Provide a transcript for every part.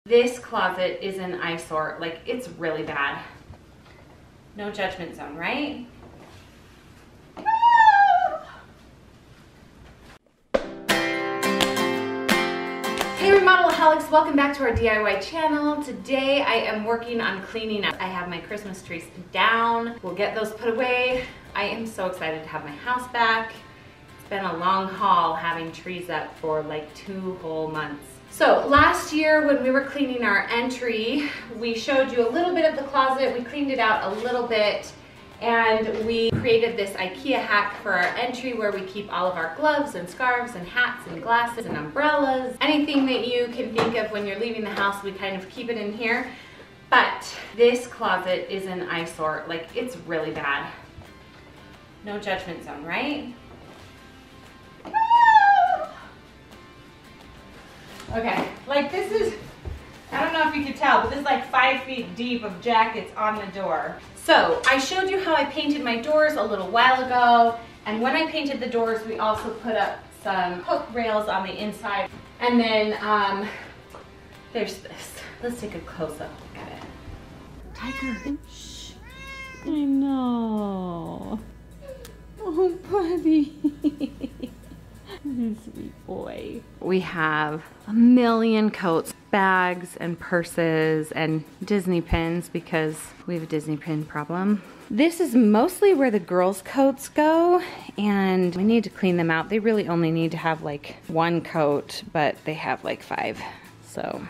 This closet is an eyesore. Like, it's really bad. No judgment zone, right? Hey Remodelaholics, welcome back to our DIY channel. Today I am working on cleaning up. I have my Christmas trees down. We'll get those put away. I am so excited to have my house back. It's been a long haul having trees up for like 2 whole months. So last year when we were cleaning our entry, we showed you a little bit of the closet. We cleaned it out a little bit and we created this IKEA hack for our entry where we keep all of our gloves and scarves and hats and glasses and umbrellas. Anything that you can think of when you're leaving the house, we kind of keep it in here. But this closet is an eyesore. Like, it's really bad. No judgment zone, right? Okay, like this is, I don't know if you could tell, but this is like 5 feet deep of jackets on the door. So I showed you how I painted my doors a little while ago, and when I painted the doors, we also put up some hook rails on the inside. And then there's this. Let's take a close up look at it. Tiger, shh. I know. Oh, buddy. Sweet boy. We have a million coats, bags and purses and Disney pins because we have a Disney pin problem. This is mostly where the girls' coats go and we need to clean them out. They really only need to have like 1 coat, but they have like 5, so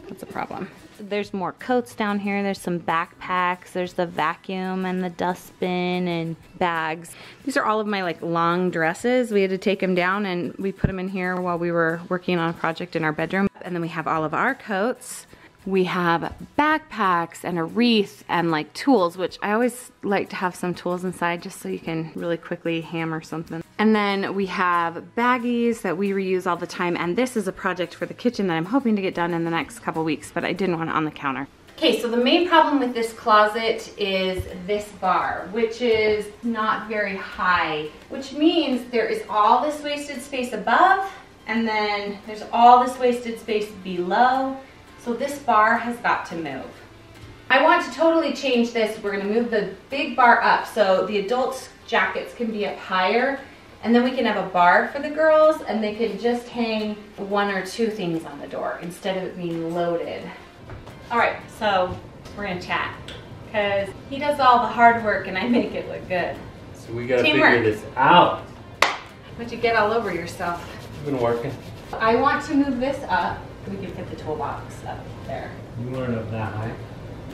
that's a problem. There's more coats down here. There's some backpacks. There's the vacuum and the dustbin and bags. These are all of my like long dresses. We had to take them down and we put them in here while we were working on a project in our bedroom. And then we have all of our coats. We have backpacks and a wreath and like tools, which I always like to have some tools inside just so you can really quickly hammer something. And then we have baggies that we reuse all the time. And this is a project for the kitchen that I'm hoping to get done in the next couple weeks, but I didn't want it on the counter. Okay, so the main problem with this closet is this bar, which is not very high, which means there is all this wasted space above, and then there's all this wasted space below. So this bar has got to move. I want to totally change this. We're gonna move the big bar up so the adults' jackets can be up higher, and then we can have a bar for the girls and they can just hang 1 or 2 things on the door instead of it being loaded. All right, so we're gonna chat because he does all the hard work and I make it look good. So we gotta Teamwork. figure this out. What'd you get all over yourself? You've been working. I want to move this up. We can fit the toolbox up there. You want it up that high?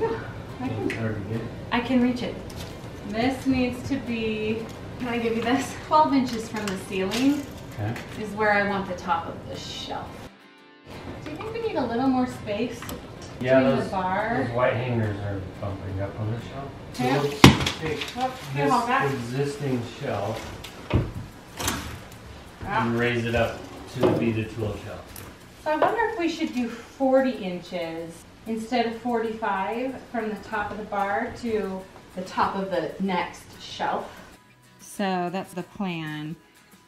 Yeah, It's hard to get. I can reach it. This needs to be, can I give you this? 12 inches from the ceiling Okay. is where I want the top of the shelf. Do you think we need a little more space Yeah, between those, the bar? those white hangers are bumping up on the shelf. So Yeah. let's take Oh, here, hold that. this existing shelf Ah. and raise it up to be the tool shelf. So I wonder if we should do 40 inches instead of 45 from the top of the bar to the top of the next shelf. So that's the plan.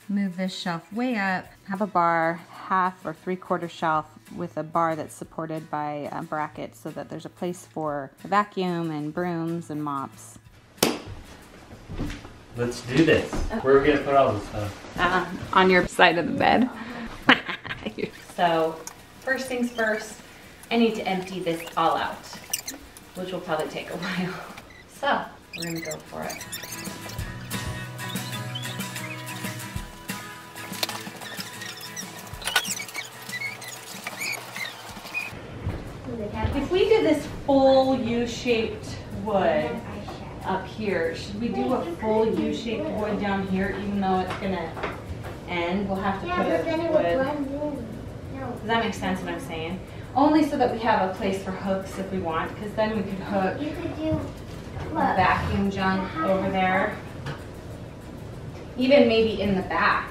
Move this shelf way up, have a bar, 1/2 or 3/4 shelf with a bar that's supported by brackets so that there's a place for the vacuum and brooms and mops. Let's do this. Where are we gonna put all this stuff? On your side of the bed. So first things first, I need to empty this all out, which will probably take a while. So we're gonna go for it. If we did this full U-shaped wood up here, should we do a full U-shaped wood down here even though it's gonna end? We'll have to put a wood. Does that make sense what I'm saying? Only so that we have a place for hooks if we want, because then we could hook You could do the vacuum junk over there. Even maybe in the back.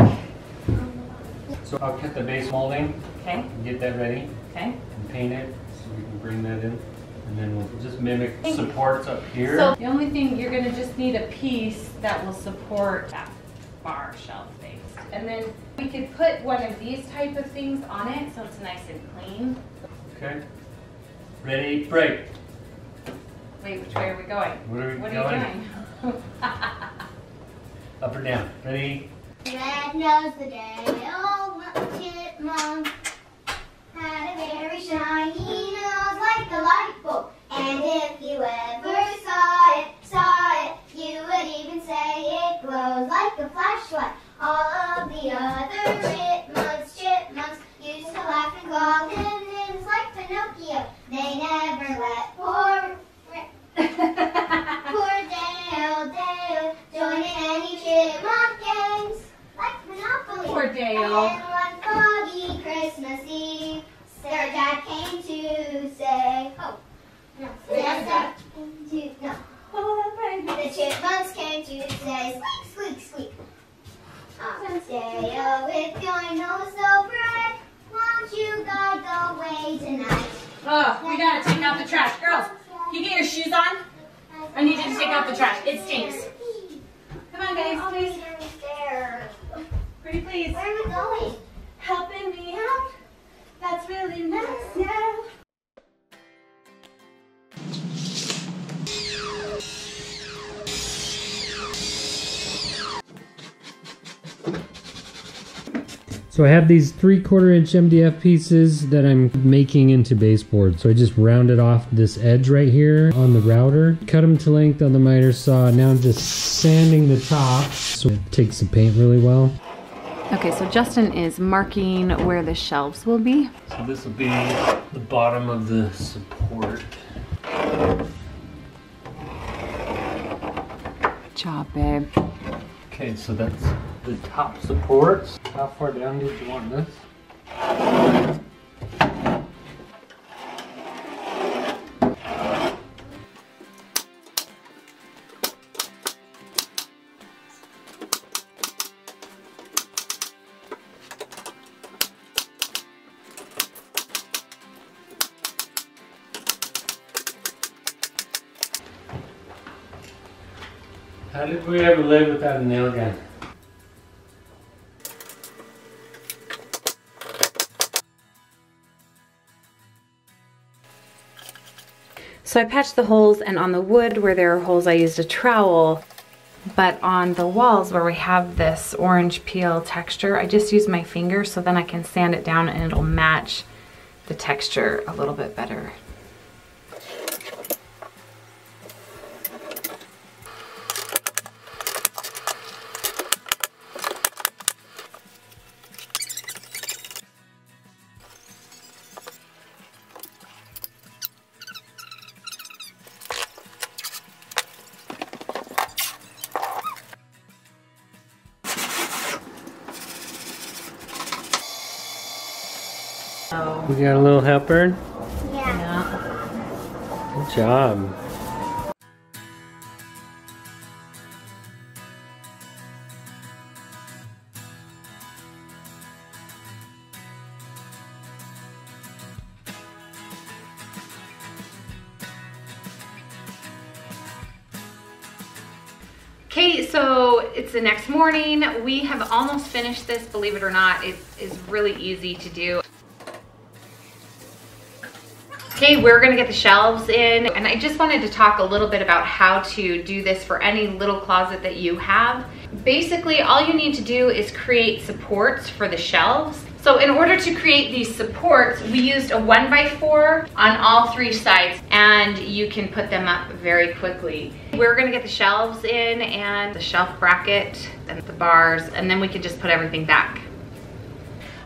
So I'll cut the base molding, Okay, get that ready, okay. and paint it so we can bring that in. And then we'll just mimic supports up here. So the only thing, you're gonna just need a piece that will support that bar shelf thing. And then we could put one of these type of things on it so it's nice and clean. Okay. Ready, break. Wait, which way are we going? What are you doing? Up or down? Ready? Red nose the day old chipmunk had a very shiny nose like a light bulb. And if you ever saw it, you would even say it glows like a flashlight. All of the other chipmunks used to laugh and call him names like Pinocchio. They never let poor Dale join in any chipmunk games like Monopoly. Poor Dale. And one foggy Christmas Eve, their dad came to say, no. The chipmunks came to say, squeak, squeak, squeak. Dale, with your nose so bright, won't you guide the way tonight? Oh, we gotta take out the trash. Girls, can you get your shoes on? I need you to take out the trash. It stinks. Come on, guys, please. Pretty please. Where am I going? Helping me out. That's really nice, yeah. So I have these 3/4 inch MDF pieces that I'm making into baseboard. So I just rounded off this edge right here on the router, cut them to length on the miter saw. Now I'm just sanding the top so it takes the paint really well. Okay, so Justin is marking where the shelves will be. So this will be the bottom of the support. Good job, babe. Okay, so that's the top supports. How far down did you want this? How did we ever live without a nail gun? So I patched the holes, and on the wood where there are holes I used a trowel, but on the walls where we have this orange peel texture, I just use my finger so then I can sand it down and it'll match the texture a little bit better. We got a little helper? Yeah. Good job. Okay, so it's the next morning. We have almost finished this, believe it or not. It is really easy to do. Okay, we're gonna get the shelves in, and I just wanted to talk a little bit about how to do this for any little closet that you have. Basically, all you need to do is create supports for the shelves. So in order to create these supports, we used a 1x4 on all 3 sides, and you can put them up very quickly. We're gonna get the shelves in and the shelf bracket and the bars, and then we can just put everything back.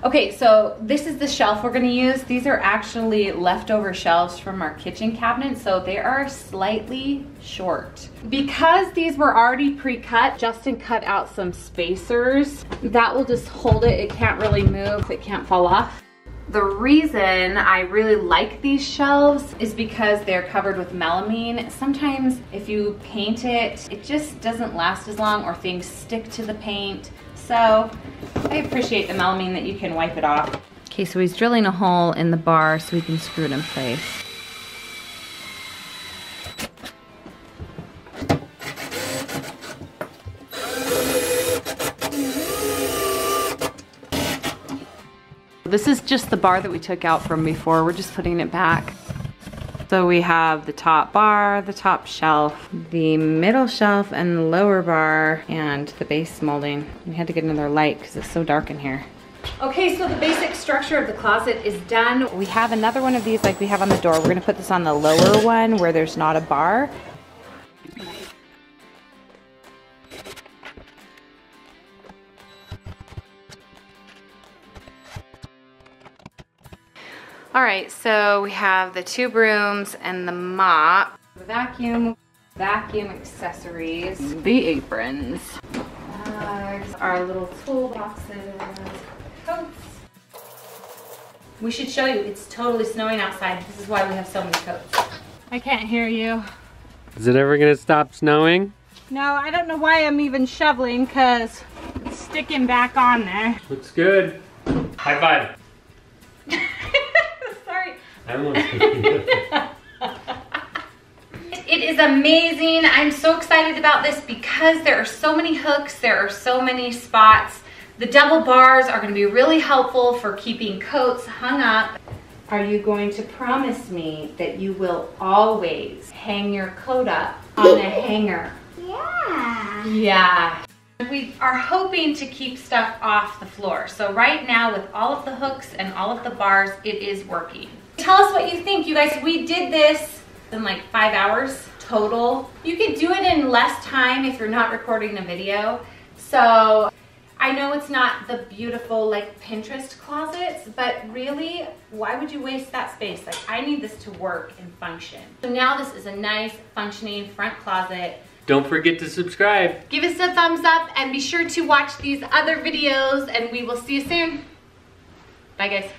Okay, so this is the shelf we're gonna use. These are actually leftover shelves from our kitchen cabinet, so they are slightly short. Because these were already pre-cut, Justin cut out some spacers. That will just hold it. It can't really move. It can't fall off. The reason I really like these shelves is because they're covered with melamine. Sometimes if you paint it, it just doesn't last as long, or things stick to the paint. So I appreciate the melamine that you can wipe it off. Okay, so he's drilling a hole in the bar so we can screw it in place. This is just the bar that we took out from before. We're just putting it back. So we have the top bar, the top shelf, the middle shelf and the lower bar, and the base molding. We had to get another light because it's so dark in here. Okay, so the basic structure of the closet is done. We have another one of these like we have on the door. We're gonna put this on the lower one where there's not a bar. All right, so we have the 2 brooms and the mop, the vacuum accessories, the aprons, our little toolboxes, coats. We should show you, it's totally snowing outside. This is why we have so many coats. I can't hear you. Is it ever gonna stop snowing? No, I don't know why I'm even shoveling because it's sticking back on there. Looks good. High five. Sorry. I almost It is amazing. I'm so excited about this because there are so many hooks, there are so many spots. The double bars are going to be really helpful for keeping coats hung up. Are you going to promise me that you will always hang your coat up on a hanger? Yeah. Yeah. We are hoping to keep stuff off the floor. So right now with all of the hooks and all of the bars, it is working. Tell us what you think, you guys. We did this in like 5 hours total. You could do it in less time if you're not recording a video. So I know it's not the beautiful like Pinterest closets, but really, why would you waste that space? Like, I need this to work and function. So now this is a nice functioning front closet. Don't forget to subscribe. Give us a thumbs up and be sure to watch these other videos, and we will see you soon. Bye guys.